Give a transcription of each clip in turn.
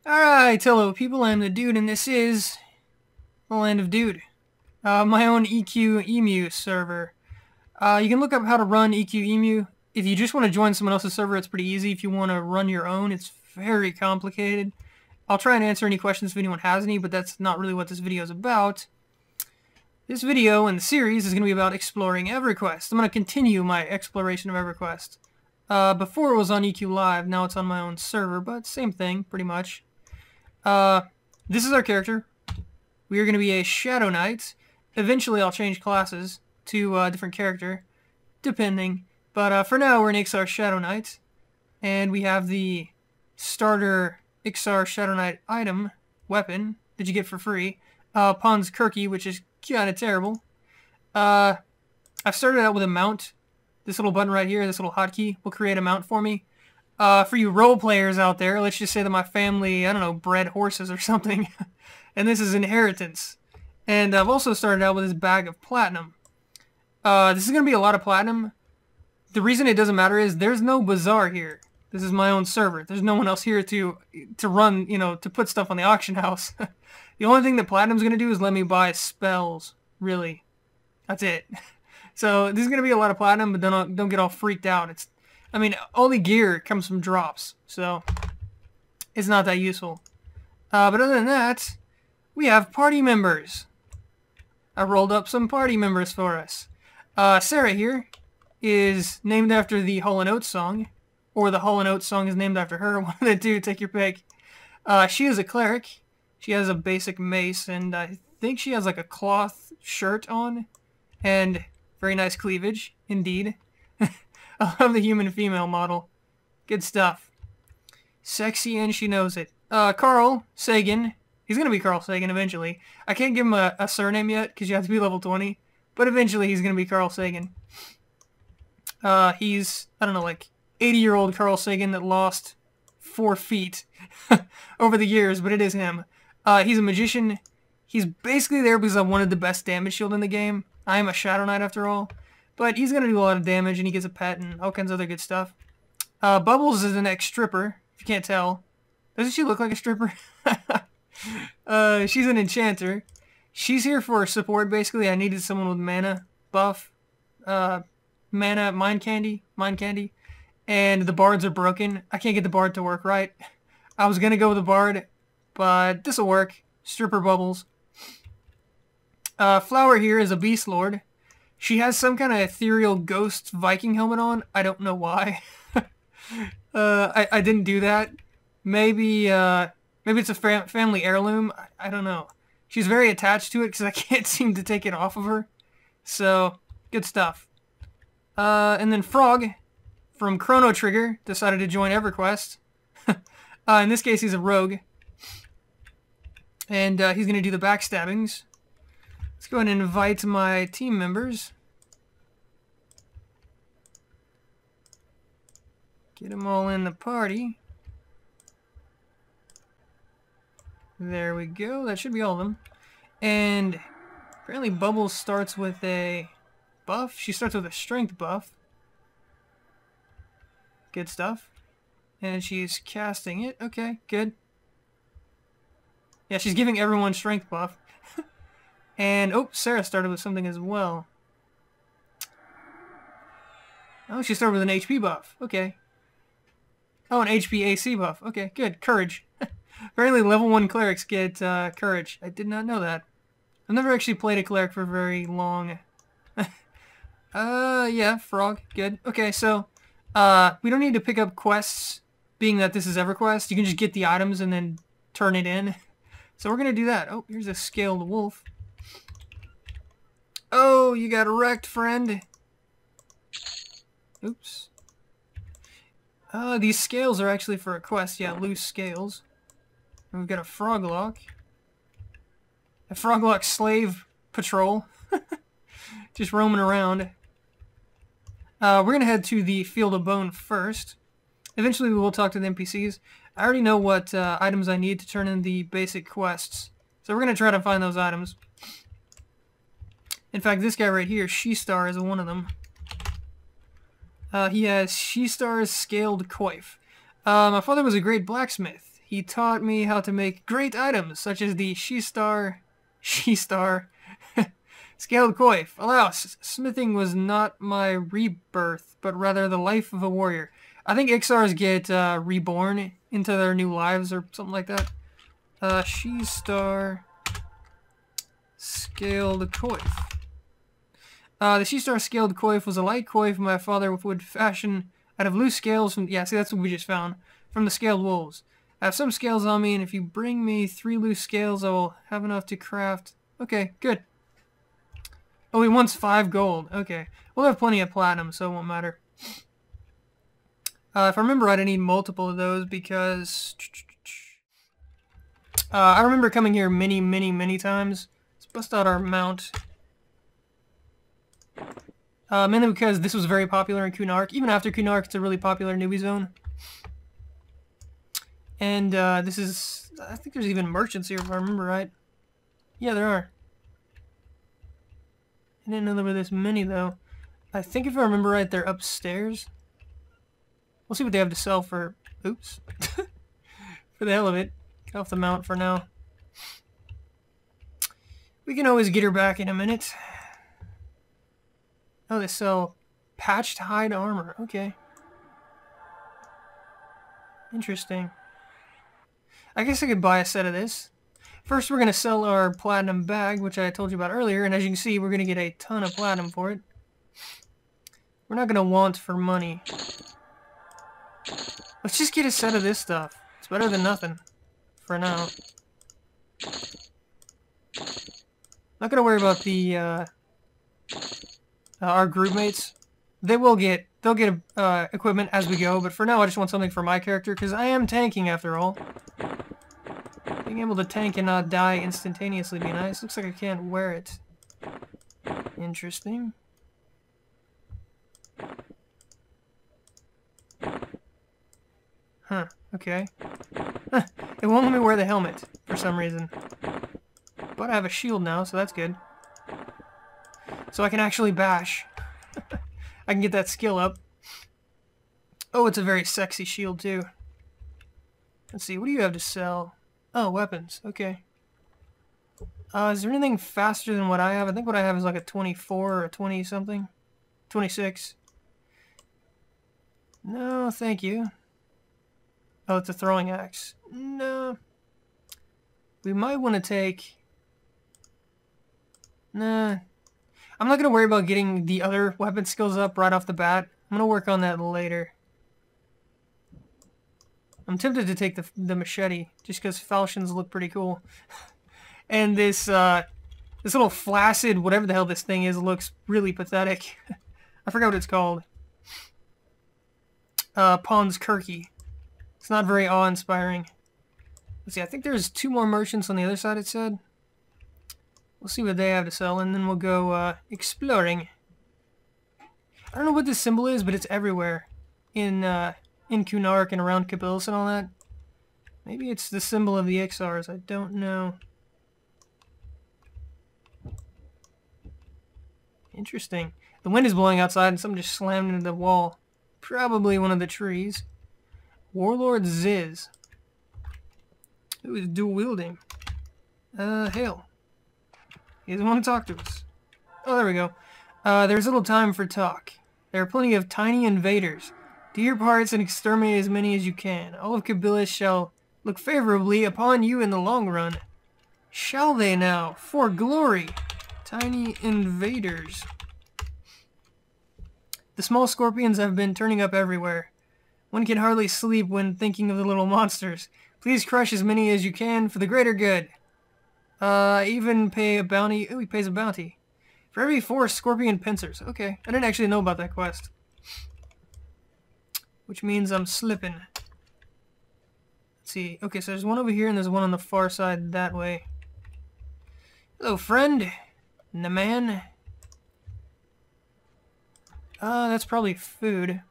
Alright, hello people, I'm the Dude, and this is the Land of Dude. My own EQ Emu server. You can look up how to run EQ Emu. If you just want to join someone else's server, it's pretty easy. If you want to run your own, it's very complicated. I'll try and answer any questions if anyone has any, but that's not really what this video is about. This video in the series is going to be about exploring Everquest. I'm going to continue my exploration of Everquest. Before it was on EQ Live, now it's on my own server, but same thing, pretty much. This is our character. We are going to be a Shadow Knight. Eventually I'll change classes to a different character, depending. But for now we're an Ixar Shadow Knight. And we have the starter Ixar Shadow Knight item, weapon, that you get for free. Pon's Kirky, which is kind of terrible. I've started out with a mount. This little button right here, this little hotkey, will create a mount for me. For you role players out there, let's just say that my family, I don't know, bred horses or something. And this is inheritance. And I've also started out with this bag of platinum. This is going to be a lot of platinum. The reason it doesn't matter is there's no bazaar here. This is my own server. There's no one else here to run, to put stuff on the auction house. The only thing that platinum's going to do is let me buy spells. Really. That's it. So this is going to be a lot of platinum, but don't get all freaked out. All the gear comes from drops, so it's not that useful. But other than that, we have party members. I rolled up some party members for us. Sarah here is named after the Hall & Oates song, or the Hall & Oates song is named after her. One of the two, take your pick. She is a cleric. She has a basic mace, and I think she has like a cloth shirt on, and very nice cleavage, indeed. I love the human-female model. Good stuff. Sexy, and she knows it. Carl Sagan. He's going to be Carl Sagan eventually. I can't give him a surname yet, because you have to be level 20. But eventually he's going to be Carl Sagan. He's, I don't know, like 80-year-old Carl Sagan that lost 4 feet over the years, but it is him. He's a magician. He's basically there because I wanted the best damage shield in the game. I am a Shadow Knight after all. But he's going to do a lot of damage, and he gets a pet and all kinds of other good stuff. Bubbles is the next stripper, if you can't tell. Doesn't she look like a stripper? She's an enchanter. She's here for support, basically. I needed someone with mana buff. Mana, mind candy. And the bards are broken. I can't get the bard to work right. I was going to go with the bard, but this will work. Stripper Bubbles. Flower here is a beast lord. She has some kind of ethereal ghost Viking helmet on. I don't know why. I didn't do that. Maybe it's a family heirloom. I don't know. She's very attached to it because I can't seem to take it off of her. So, good stuff. And then Frog from Chrono Trigger decided to join Everquest. In this case, he's a rogue. And he's going to do the backstabbings. Let's go ahead and invite my team members. Get them all in the party. There we go. That should be all of them. And apparently Bubbles starts with a buff. She starts with a strength buff. Good stuff. And she's casting it. Okay, good. Yeah, she's giving everyone strength buff. And, oh, Sarah started with something as well. Oh, she started with an HP buff. Okay. Oh, an HP AC buff. Okay, good. Courage. Apparently level 1 clerics get courage. I did not know that. I've never actually played a cleric for very long. Yeah, Frog. Good. Okay, so, we don't need to pick up quests, being that this is EverQuest. You can just get the items and then turn it in. So we're going to do that. Oh, here's a scaled wolf. Oh, you got wrecked, friend. Oops. These scales are actually for a quest. Yeah, loose scales. And we've got a froglock. A froglock slave patrol. Just roaming around. We're going to head to the Field of Bone first. Eventually we will talk to the NPCs. I already know what items I need to turn in the basic quests. So we're going to try to find those items. In fact, this guy right here, She-Star, is one of them. He has She-Star's Scaled Coif. My father was a great blacksmith. He taught me how to make great items, such as the she-star scaled coif. Alas, smithing was not my rebirth, but rather the life of a warrior. I think Ixars get reborn into their new lives or something like that. She-star scaled coif. The she-star scaled coif was a light coif my father would fashion out of loose scales from... Yeah, see, that's what we just found. From the scaled wolves. I have some scales on me, and if you bring me 3 loose scales, I will have enough to craft... Okay, good. Oh, he wants 5 gold. Okay. We'll have plenty of platinum, so it won't matter. If I remember right, I need multiple of those because... I remember coming here many times. Let's bust out our mount. Mainly because this was very popular in Kunark. Even after Kunark, it's a really popular newbie zone. And this is... I think there's even merchants here, if I remember right. Yeah, there are. I didn't know there were this many, though. I think if I remember right, they're upstairs. We'll see what they have to sell for... Oops. For the hell of it. Get off the mount for now. We can always get her back in a minute. Oh, they sell patched hide armor. Okay. Interesting. I guess I could buy a set of this. First, we're going to sell our platinum bag, which I told you about earlier, and as you can see, we're going to get a ton of platinum for it. We're not going to want for money. Let's just get a set of this stuff. It's better than nothing. For now. Not going to worry about the, our group mates. They'll get equipment as we go, but for now I just want something for my character, because I am tanking after all. Being able to tank and not die instantaneously would be nice. Looks like I can't wear it. Interesting. Huh, okay. Huh, it won't let me wear the helmet, for some reason. But I have a shield now, so that's good. So I can actually bash. I can get that skill up. Oh, it's a very sexy shield, too. Let's see, what do you have to sell? Oh, weapons. Okay. Is there anything faster than what I have? I think what I have is like a 24 or a 20-something. 26. No, thank you. Oh, it's a throwing axe. No. We might want to take... Nah. I'm not going to worry about getting the other weapon skills up right off the bat. I'm going to work on that later. I'm tempted to take the machete, just because falchions look pretty cool. And this this little flaccid, whatever the hell this thing is, looks really pathetic. I forgot what it's called. Pons Kirky. It's not very awe-inspiring. Let's see, I think there's 2 more merchants on the other side, it said. We'll see what they have to sell, and then we'll go exploring. I don't know what this symbol is, but it's everywhere. In Kunark and around Kabilis and all that. Maybe it's the symbol of the Ixars, I don't know. Interesting. The wind is blowing outside and something just slammed into the wall. Probably one of the trees. Warlord Ziz. Who is dual wielding? Hail. He doesn't want to talk to us. Oh, there we go. There's little time for talk. There are plenty of tiny invaders. Do your parts and exterminate as many as you can. All of Kabilis shall look favorably upon you in the long run. Shall they now? For glory! Tiny invaders. The small scorpions have been turning up everywhere. One can hardly sleep when thinking of the little monsters. Please crush as many as you can for the greater good. Even pay a bounty. Oh, he pays a bounty. For every 4 scorpion pincers. Okay, I didn't actually know about that quest. Which means I'm slipping. Let's see. Okay, so there's one over here and there's one on the far side that way. Hello, friend. Naman. That's probably food.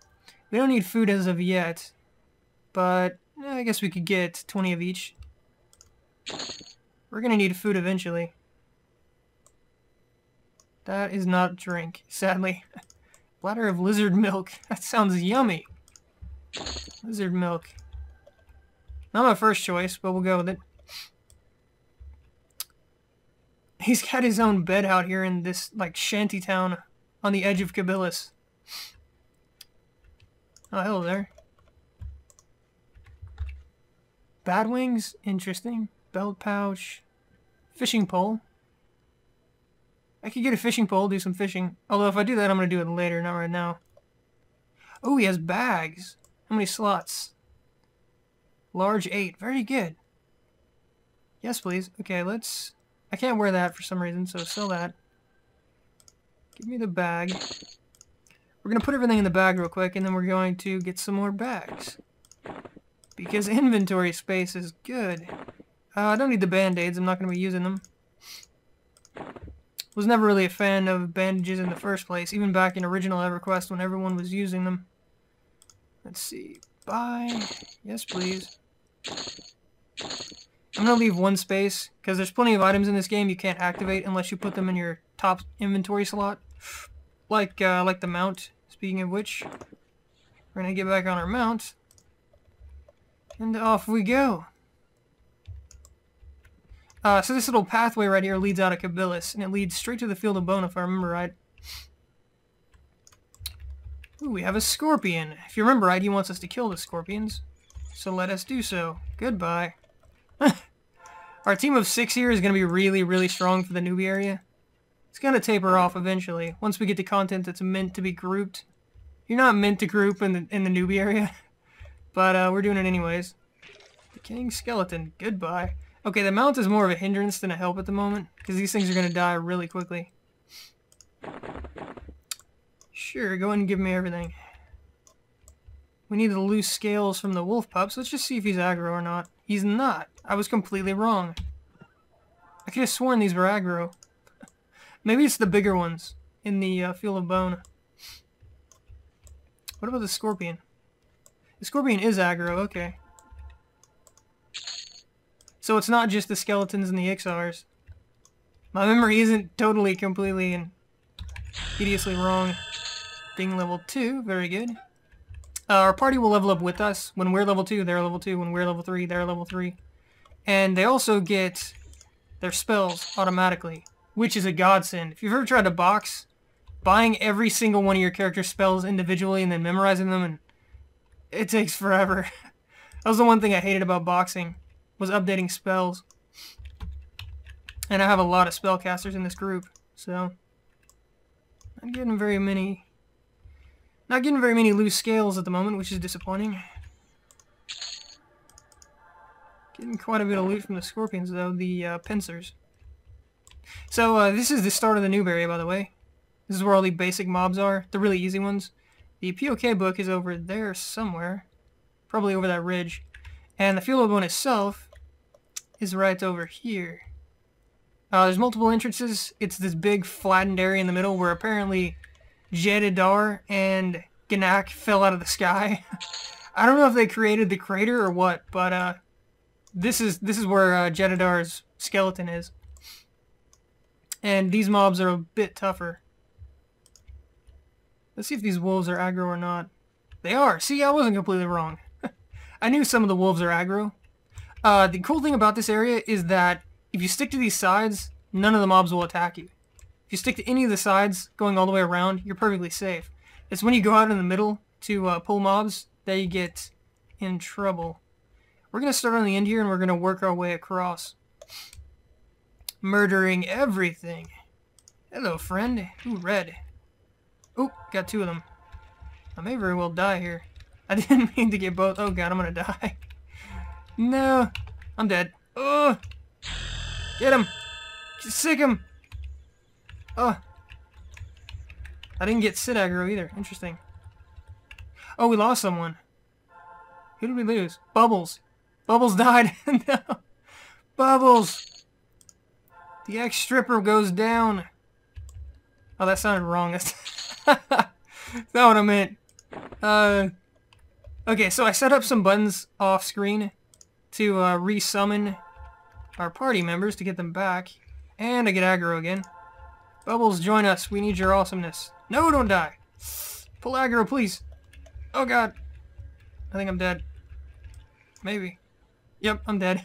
We don't need food as of yet. But, I guess we could get 20 of each. We're gonna need food eventually. That is not drink, sadly. Bladder of lizard milk. That sounds yummy. Lizard milk. Not my first choice, but we'll go with it. He's got his own bed out here in this, like, shanty town on the edge of Kabilis. Oh, hello there. Bat wings? Interesting. Belt pouch. Fishing pole. I could get a fishing pole, do some fishing. Although if I do that, I'm going to do it later, not right now. Oh, he has bags. How many slots? Large 8. Very good. Yes, please. Okay, let's... I can't wear that for some reason, so sell that. Give me the bag. We're going to put everything in the bag real quick, and then we're going to get some more bags. Because inventory space is good. I don't need the band-aids. I'm not going to be using them. Was never really a fan of bandages in the first place, even back in original Everquest when everyone was using them. Let's see. Buy. Yes, please. I'm going to leave one space, because there's plenty of items in this game you can't activate unless you put them in your top inventory slot. Like the mount. Speaking of which, we're going to get back on our mount. And off we go. So this little pathway right here leads out of Kabilis, and it leads straight to the Field of Bone, if I remember right. Ooh, we have a scorpion. If you remember right, he wants us to kill the scorpions. So let us do so. Goodbye. Our team of 6 here is going to be really, really strong for the newbie area. It's going to taper off eventually, once we get to content that's meant to be grouped. You're not meant to group in the newbie area, but we're doing it anyways. Decaying skeleton. Goodbye. Okay, the mount is more of a hindrance than a help at the moment, because these things are going to die really quickly. Sure, go ahead and give me everything. We need the loose scales from the wolf pups. Let's just see if he's aggro or not. He's not. I was completely wrong. I could have sworn these were aggro. Maybe it's the bigger ones in the Field of Bone. What about the scorpion? The scorpion is aggro, okay. So it's not just the skeletons and the Ixars. My memory isn't totally, completely, and hideously wrong. Being level 2, very good. Our party will level up with us. When we're level 2, they're level 2. When we're level 3, they're level 3. And they also get their spells automatically, which is a godsend. If you've ever tried to box, buying every single one of your character's spells individually and then memorizing them, and it takes forever. That was the one thing I hated about boxing, was updating spells. And I have a lot of spellcasters in this group, so not getting very many loose scales at the moment, which is disappointing. Getting quite a bit of loot from the scorpions, though, the pincers. So this is the start of the noob area, by the way. This is where all the basic mobs are, the really easy ones. The POK book is over there somewhere, probably over that ridge. And the Field of Bone itself is right over here. There's multiple entrances. It's this big flattened area in the middle where apparently Jedidar and Gnak fell out of the sky. I don't know if they created the crater or what, but this is where Jedidar's skeleton is. And these mobs are a bit tougher. Let's see if these wolves are aggro or not. They are. See, I wasn't completely wrong. I knew some of the wolves are aggro. The cool thing about this area is that if you stick to these sides, none of the mobs will attack you. If you stick to any of the sides, going all the way around, you're perfectly safe. It's when you go out in the middle to pull mobs that you get in trouble. We're going to start on the end here, and we're going to work our way across. Murdering everything. Hello, friend. Ooh, red. Oh, got 2 of them. I may very well die here. I didn't mean to get both. Oh god, I'm going to die. No. I'm dead. Oh! Get him! Sick him! Oh. I didn't get Sid aggro either. Interesting. Oh, we lost someone. Who did we lose? Bubbles. Bubbles died. No. Bubbles! The ex-stripper goes down. Oh, that sounded wrong. That's not what I meant. Okay, so I set up some buttons off screen to resummon our party members to get them back. And I get aggro again. Bubbles, join us. We need your awesomeness. No, don't die. Pull aggro, please. Oh god. I think I'm dead. Maybe. Yep, I'm dead.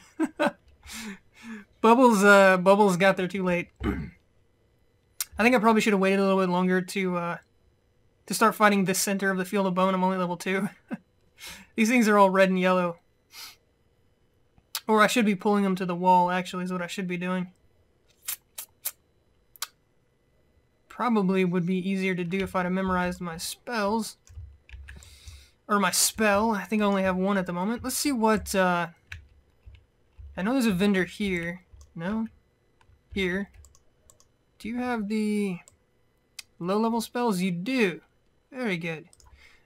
Bubbles got there too late. I think I probably should have waited a little bit longer to start fighting the center of the field of bone. I'm only level 2. These things are all red and yellow. Or I should be pulling them to the wall, actually, is what I should be doing. Probably would be easier to do if I'd have memorized my spells. Or my spell. I think I only have one at the moment. Let's see what... I know there's a vendor here. No? Here. Do you have the low-level spells? You do. Very good.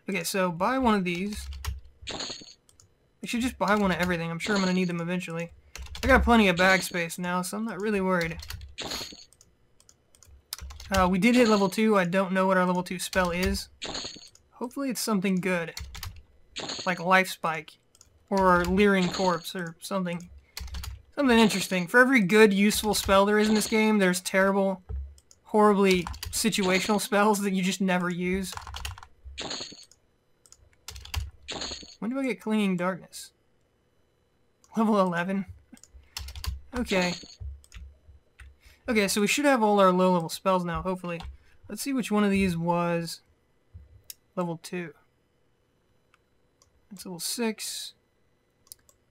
Okay, so buy one of these. I should just buy one of everything. I'm sure I'm going to need them eventually. I got plenty of bag space now, so I'm not really worried. We did hit level 2. I don't know what our level 2 spell is. Hopefully it's something good. Like Life Spike. Or Leering Corpse or something. Something interesting. For every good, useful spell there is in this game, there's terrible, horribly situational spells that you just never use. When do I get Clinging Darkness? Level 11? Okay. Okay, so we should have all our low-level spells now, hopefully. Let's see which one of these was level 2. That's level 6.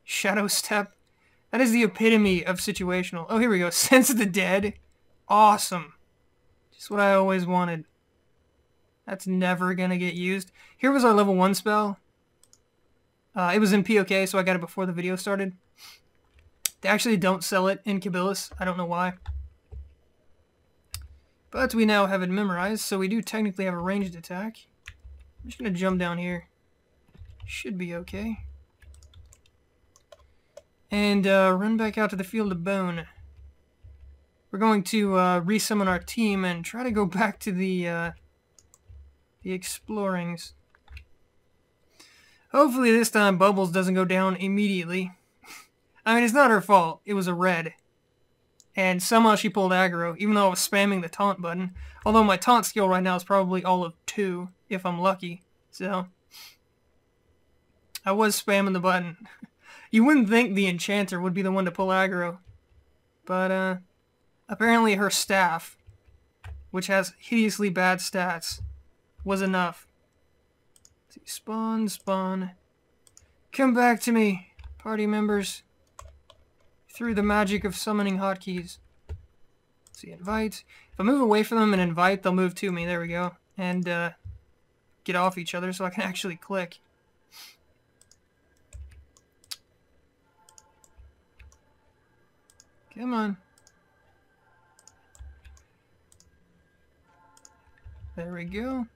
Shadow Step. That is the epitome of situational. Oh, here we go. Sense of the Dead. Awesome. Just what I always wanted. That's never gonna get used. Here was our level 1 spell. It was in POK, so I got it before the video started. They actually don't sell it in Kabilis. I don't know why. But we now have it memorized, so we do technically have a ranged attack. I'm just going to jump down here. Should be okay. And run back out to the field of bone. We're going to resummon our team and try to go back to the explorings. Hopefully this time Bubbles doesn't go down immediately. I mean, it's not her fault. It was a red. And somehow she pulled aggro, even though I was spamming the taunt button. Although my taunt skill right now is probably all of 2, if I'm lucky. So, I was spamming the button. You wouldn't think the enchanter would be the one to pull aggro. But, apparently her staff, which has hideously bad stats, was enough. Let's see, spawn, spawn. Come back to me, party members. Through the magic of summoning hotkeys. Let's see, invite. If I move away from them and invite, they'll move to me. There we go. And get off each other so I can actually click. Come on. There we go.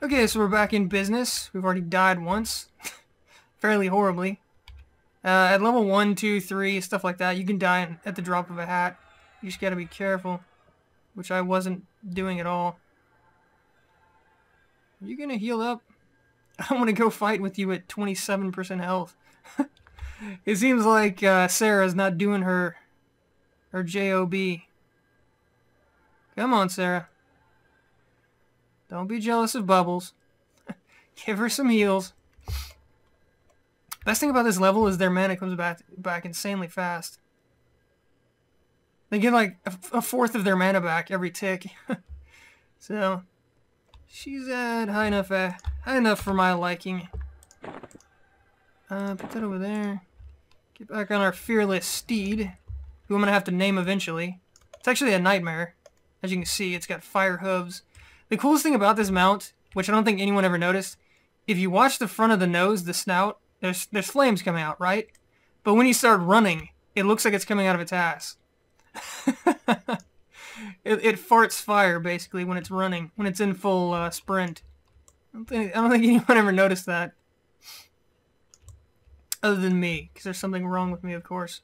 Okay, so we're back in business. We've already died once. Fairly horribly. At level 1, 2, 3, stuff like that, you can die at the drop of a hat. You just gotta be careful. Which I wasn't doing at all. Are you gonna heal up? I want to go fight with you at 27% health. It seems like Sarah's not doing her job. Come on, Sarah. Don't be jealous of Bubbles. Give her some heals. Best thing about this level is their mana comes back insanely fast. They get like a fourth of their mana back every tick. So, she's at high enough for my liking. Put that over there. Get back on our fearless steed, who I'm gonna have to name eventually. It's actually a nightmare. As you can see, it's got fire hooves. The coolest thing about this mount, which I don't think anyone ever noticed, if you watch the front of the nose, the snout, there's flames coming out, right? But when you start running, it looks like it's coming out of its ass. it farts fire, basically, when it's running, when it's in full sprint. I don't think anyone ever noticed that. Other than me, because there's something wrong with me, of course.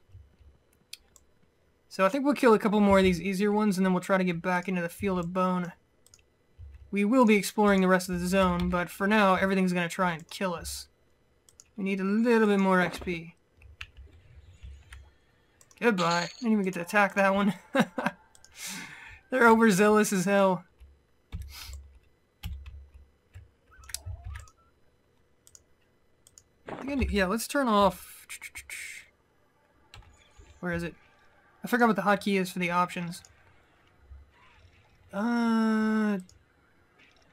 So I think we'll kill a couple more of these easier ones, and then we'll try to get back into the field of bone. We will be exploring the rest of the zone, but for now, everything's going to try and kill us. We need a little bit more XP. Goodbye. I didn't even get to attack that one. They're overzealous as hell. Yeah, let's turn off Where is it? I forgot what the hotkey is for the options.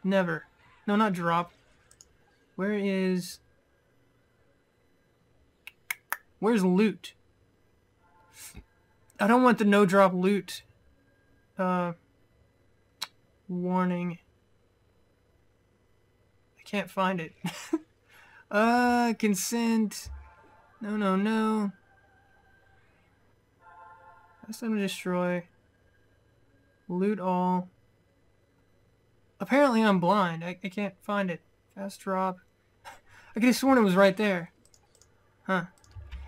Never. No, not drop. Where's loot? I don't want the no drop loot. Warning. I can't find it. Consent. No. That's time to destroy. Loot all. Apparently I'm blind. I can't find it. Fast drop. I could have sworn it was right there. Huh.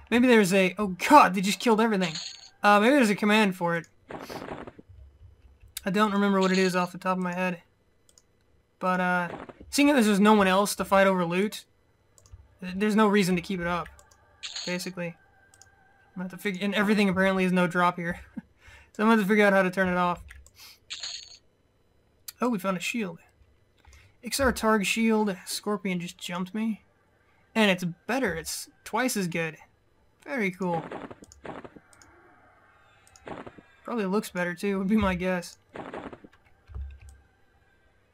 Maybe there's a... Oh god, they just killed everything. Maybe there's a command for it. I don't remember what it is off the top of my head. But, seeing as there's no one else to fight over loot, there's no reason to keep it up. Basically. I'm gonna have to figure... And everything apparently is no drop here. So I'm gonna have to figure out how to turn it off. Oh, we found a shield. XR Targ shield. Scorpion just jumped me. And it's better. It's twice as good. Very cool. Probably looks better too, would be my guess.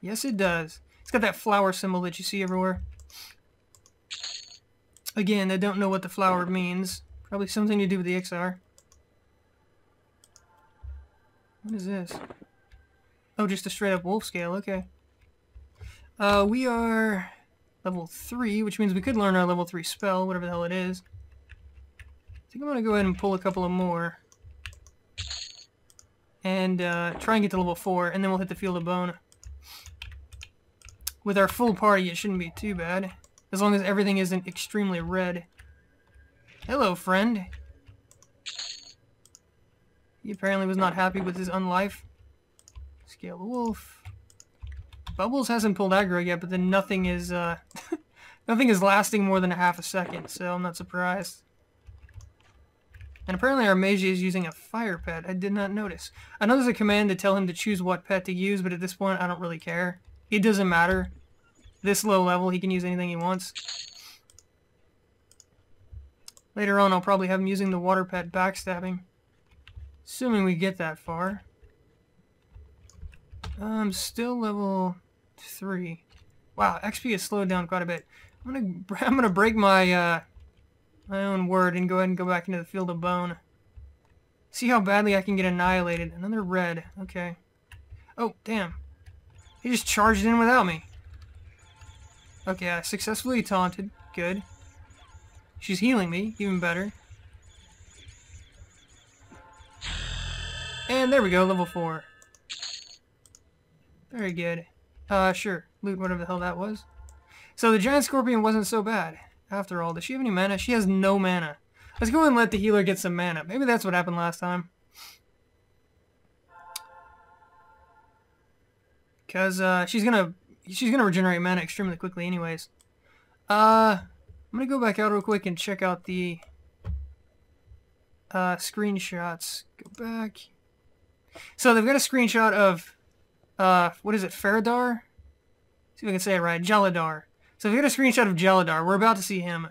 Yes, it does. It's got that flower symbol that you see everywhere. Again, I don't know what the flower means. Probably something to do with the XR. What is this? Oh, just a straight up wolf scale, okay. We are level 3, which means we could learn our level 3 spell, whatever the hell it is. I think I'm going to go ahead and pull a couple of more. And try and get to level 4, and then we'll hit the Field of Bone. With our full party, it shouldn't be too bad. As long as everything isn't extremely red. Hello, friend. He apparently was not happy with his unlife. Scale the wolf. Bubbles hasn't pulled aggro yet, but then nothing is nothing is lasting more than a half a second, so I'm not surprised. And apparently our mage is using a fire pet. I did not notice. I know there's a command to tell him to choose what pet to use, but at this point I don't really care. It doesn't matter. This low level, he can use anything he wants. Later on, I'll probably have him using the water pet backstabbing. Assuming we get that far. I'm still level 3. Wow, XP has slowed down quite a bit. I'm gonna break my my own word and go ahead and go back into the Field of Bone. See how badly I can get annihilated. Another red. Okay. Oh, damn. He just charged in without me. Okay, I successfully taunted. Good. She's healing me. Even better. And there we go, level 4. Very good. Sure. Loot whatever the hell that was. So the giant scorpion wasn't so bad. After all, does she have any mana? She has no mana. Let's go and let the healer get some mana. Maybe that's what happened last time. Because she's gonna regenerate mana extremely quickly anyways. I'm gonna go back out real quick and check out the screenshots. Go back. So they've got a screenshot of what is it, Faradar? See if I can say it right. Jaladar. So they've got a screenshot of Jaladar. We're about to see him.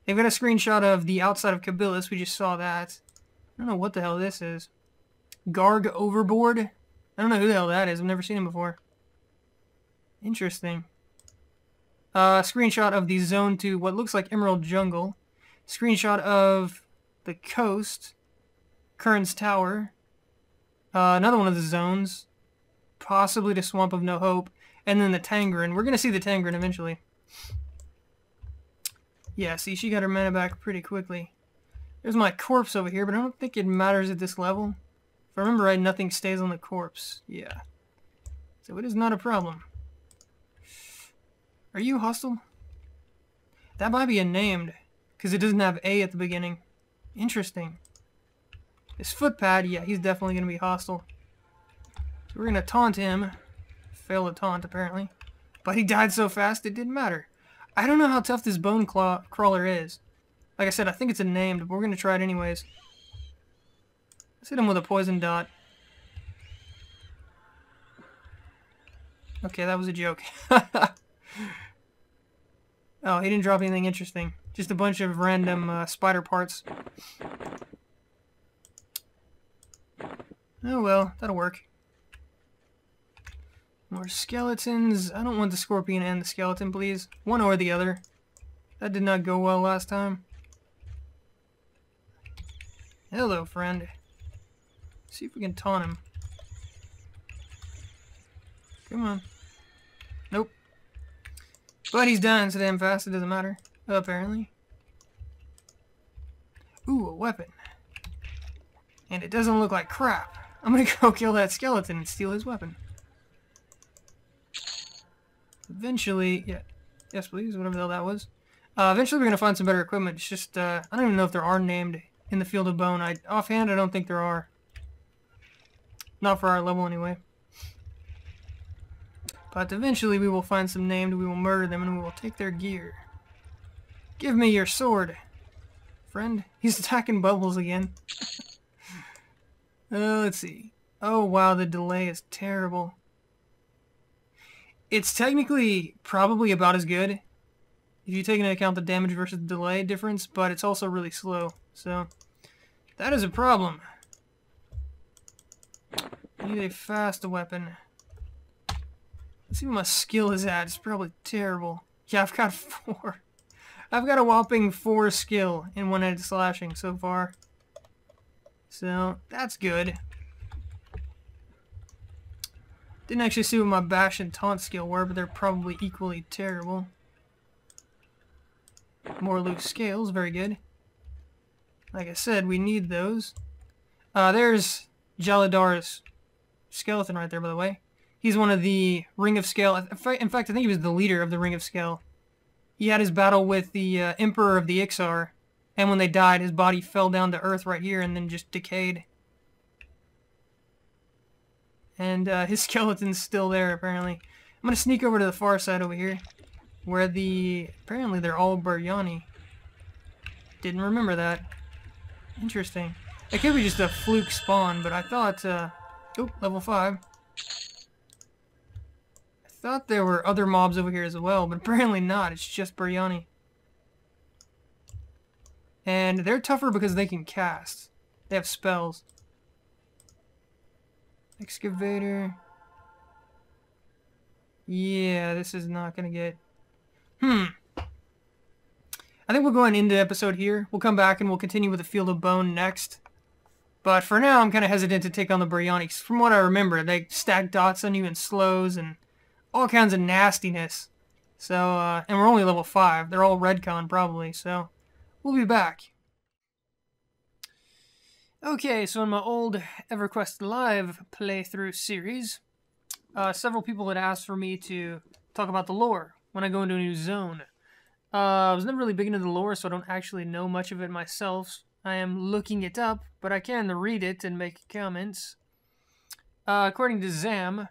They've got a screenshot of the outside of Kabilis. We just saw that. I don't know what the hell this is. Garg Overboard? I don't know who the hell that is. I've never seen him before. Interesting. Screenshot of the zone to what looks like Emerald Jungle. Screenshot of the coast. Kern's Tower. Another one of the zones. Possibly the Swamp of No Hope. And then the Tangren. We're going to see the Tangren eventually. Yeah, see, she got her mana back pretty quickly. There's my corpse over here, but I don't think it matters at this level. If I remember right, nothing stays on the corpse. Yeah. So it is not a problem. Are you hostile? That might be a named, because it doesn't have A at the beginning. Interesting. This footpad, yeah, he's definitely going to be hostile. So we're going to taunt him. Fail to taunt, apparently. But he died so fast, it didn't matter. I don't know how tough this bone crawler is. Like I said, I think it's a named, but we're going to try it anyways. Let's hit him with a poison dot. Okay, that was a joke. Oh, he didn't drop anything interesting. Just a bunch of random spider parts. Oh well, that'll work. More skeletons. I don't want the scorpion and the skeleton, please. One or the other. That did not go well last time. Hello, friend. See if we can taunt him. Come on. Nope. But he's dying so damn fast, it doesn't matter. Apparently. Ooh, a weapon. And it doesn't look like crap. I'm gonna go kill that skeleton and steal his weapon. Eventually, yeah. Yes, please, whatever the hell that was. Eventually we're gonna find some better equipment. It's just, I don't even know if there are named in the Field of Bone. Offhand, I don't think there are. Not for our level, anyway. But eventually we will find some named, we will murder them, and we will take their gear. Give me your sword, friend. He's attacking bubbles again. Let's see. Oh, wow, the delay is terrible. It's technically probably about as good, if you take into account the damage versus delay difference, but it's also really slow. So, that is a problem. I need a fast weapon. Let's see what my skill is at. It's probably terrible. Yeah, I've got 4. I've got a whopping 4 skill in one-handed slashing so far. So, that's good. Didn't actually see what my bash and taunt skill were, but they're probably equally terrible. More loose scales, very good. Like I said, we need those. There's Jaladar's skeleton right there, by the way. He's one of the Ring of Scale. In fact, I think he was the leader of the Ring of Scale. He had his battle with the Emperor of the Ixar, and when they died, his body fell down to Earth right here and then just decayed. And his skeleton's still there, apparently. I'm going to sneak over to the far side over here, where apparently they're all Biryani. Didn't remember that. Interesting. It could be just a fluke spawn, but I thought, oh, level 5. I thought there were other mobs over here as well, but apparently not. It's just Biryani. And they're tougher because they can cast. They have spells. Excavator. Yeah, this is not gonna get... I think we'll go and end the episode here. We'll come back and we'll continue with the Field of Bone next. But for now, I'm kind of hesitant to take on the Biryani. From what I remember, they stack dots on you and slows and all kinds of nastiness. So, and we're only level 5. They're all Redcon, probably, so we'll be back. Okay, so in my old EverQuest Live playthrough series, several people had asked for me to talk about the lore when I go into a new zone. I was never really big into the lore, so I don't actually know much of it myself. I am looking it up, but I can read it and make comments. According to Zam,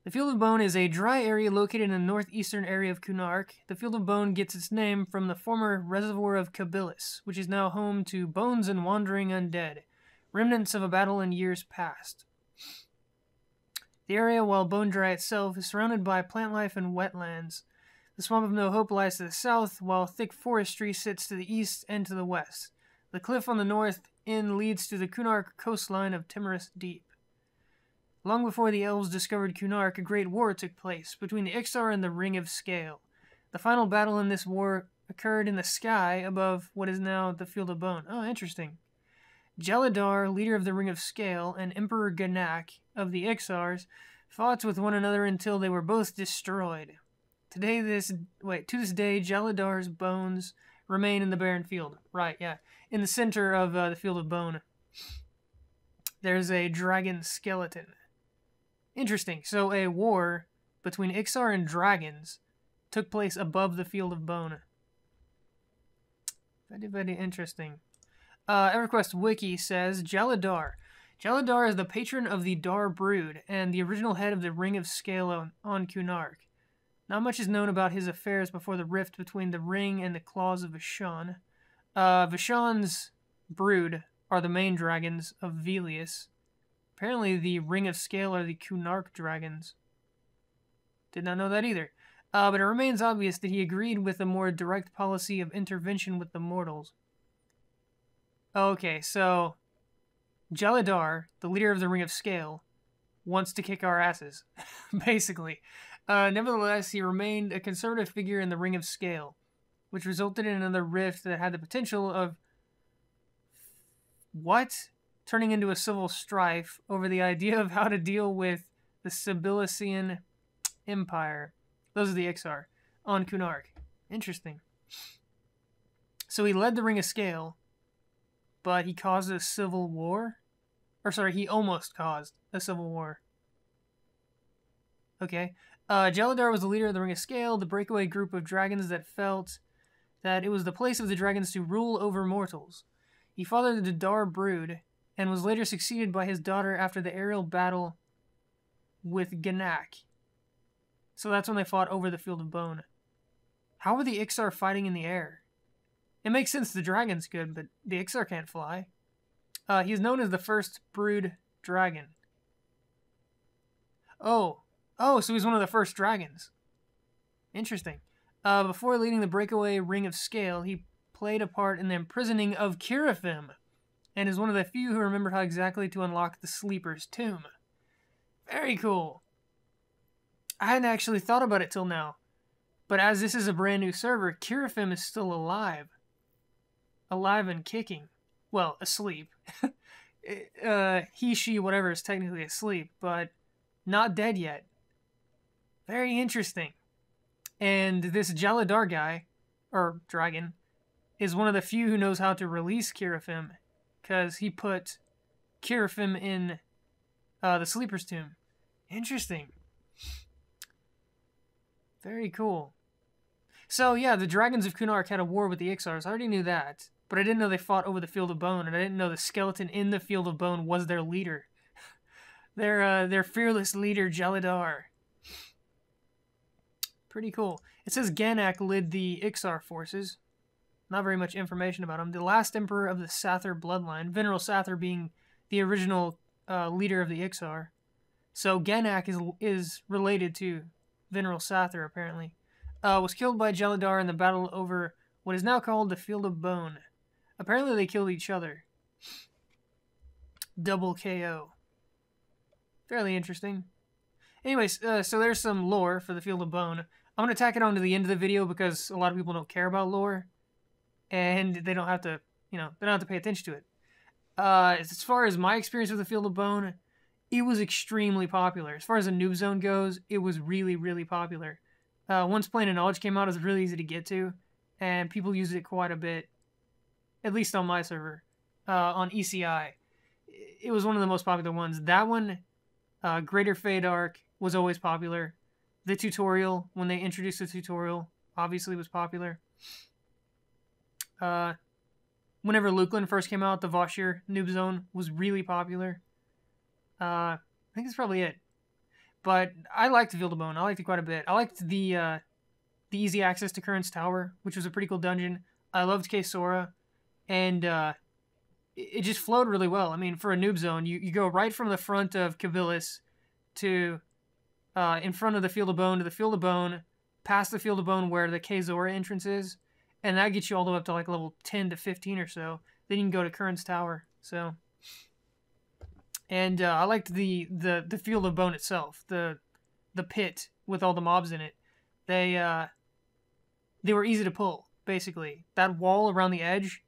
the Field of Bone is a dry area located in the northeastern area of Kunark. The Field of Bone gets its name from the former reservoir of Kabilis, which is now home to bones and wandering undead, remnants of a battle in years past. The area, while bone dry itself, is surrounded by plant life and wetlands. The Swamp of No Hope lies to the south, while thick forestry sits to the east and to the west. The cliff on the north end leads to the Kunark coastline of Timorous Deep. Long before the elves discovered Kunark, a great war took place between the Ixar and the Ring of Scale. The final battle in this war occurred in the sky above what is now the Field of Bone. Oh, interesting. Jaladar, leader of the Ring of Scale, and Emperor Ganak of the Ixars fought with one another until they were both destroyed. To this day, Jaladar's bones remain in the barren field. Right, yeah. In the center of the Field of Bone, there's a dragon skeleton. Interesting. So a war between Ixar and dragons took place above the Field of Bone. Very, very interesting. EverQuest Wiki says, Jaladar. Jaladar is the patron of the Dar Brood and the original head of the Ring of Scale on Kunark. Not much is known about his affairs before the rift between the Ring and the Claws of Vishan. Vishan's brood are the main dragons of Velius. Apparently the Ring of Scale are the Kunark dragons. Did not know that either. But it remains obvious that he agreed with a more direct policy of intervention with the mortals. Okay, so Jaladar, the leader of the Ring of Scale, wants to kick our asses, basically. Nevertheless, he remained a conservative figure in the Ring of Scale, which resulted in another rift that had the potential of... what? Turning into a civil strife over the idea of how to deal with the Sibylician Empire. Those are the Ixar on Kunark. Interesting. So he led the Ring of Scale, but he caused a civil war? Or sorry, he almost caused a civil war. Okay. Jaladar was the leader of the Ring of Scale, the breakaway group of dragons that felt that it was the place of the dragons to rule over mortals. He fathered the Dar brood, and was later succeeded by his daughter after the aerial battle with Ganak. So that's when they fought over the Field of Bone. How were the Ixar fighting in the air? It makes sense the dragons could, but the Ixar can't fly. He is known as the first brood dragon. Oh, so he's one of the first dragons. Interesting. Before leading the breakaway Ring of Scale, he played a part in the imprisoning of Kirafim, and is one of the few who remembered how exactly to unlock the Sleeper's Tomb. Very cool. I hadn't actually thought about it till now, but as this is a brand new server, Kirafim is still alive. Alive and kicking. Well, asleep. He, she, whatever is technically asleep, but not dead yet. Very interesting. And this Jaladar guy, or dragon, is one of the few who knows how to release Kirafim, because he put Kirafim in the Sleeper's Tomb. Interesting. Very cool. So yeah, the dragons of Kunark had a war with the Ixars. I already knew that, but I didn't know they fought over the Field of Bone, and I didn't know the skeleton in the Field of Bone was their leader. Their fearless leader, Jaladar. Pretty cool. It says Ganak led the Ixar forces. Not very much information about him. The last emperor of the Sather bloodline, Veneral Sather being the original leader of the Ixar. So Ganak is related to Veneral Sather, apparently. Was killed by Jaladar in the battle over what is now called the Field of Bone. Apparently they killed each other. Double KO. Fairly interesting. Anyways, so there's some lore for the Field of Bone. I'm going to tack it on to the end of the video because a lot of people don't care about lore. And they don't have to, they don't have to pay attention to it. As far as my experience with the Field of Bone, it was extremely popular. As far as the noob zone goes, it was really, really popular. Once Plane of Knowledge came out, it was really easy to get to, and people used it quite a bit, at least on my server, on ECI. It was one of the most popular ones. That one, Greater Fade Arc, was always popular. The tutorial, when they introduced the tutorial, obviously was popular. Whenever Lukeland first came out, the Voshir noob zone was really popular. I think that's probably it. But I liked the Field of Bone. I liked it quite a bit. I liked the easy access to Current's Tower, which was a pretty cool dungeon. I loved Kesora, and it just flowed really well. I mean, for a noob zone, you go right from the front of Kabilis to in front of the Field of Bone to the Field of Bone, past the Field of Bone where the Kezora entrance is, and that gets you all the way up to like level 10 to 15 or so. Then you can go to Current's Tower. So, and I liked the Field of Bone itself, the pit with all the mobs in it. They were easy to pull, basically. That wall around the edge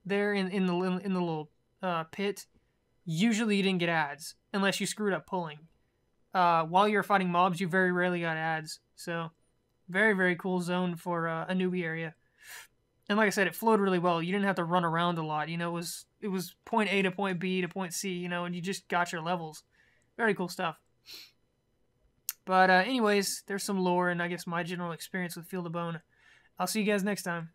there in the little pit, usually you didn't get ads unless you screwed up pulling. While you're fighting mobs, you very rarely got ads. So, very, very cool zone for a newbie area. And like I said, it flowed really well. You didn't have to run around a lot. It was point A to point B to point C, and you just got your levels. Very cool stuff. But anyways, there's some lore and I guess my general experience with Field of Bone. I'll see you guys next time.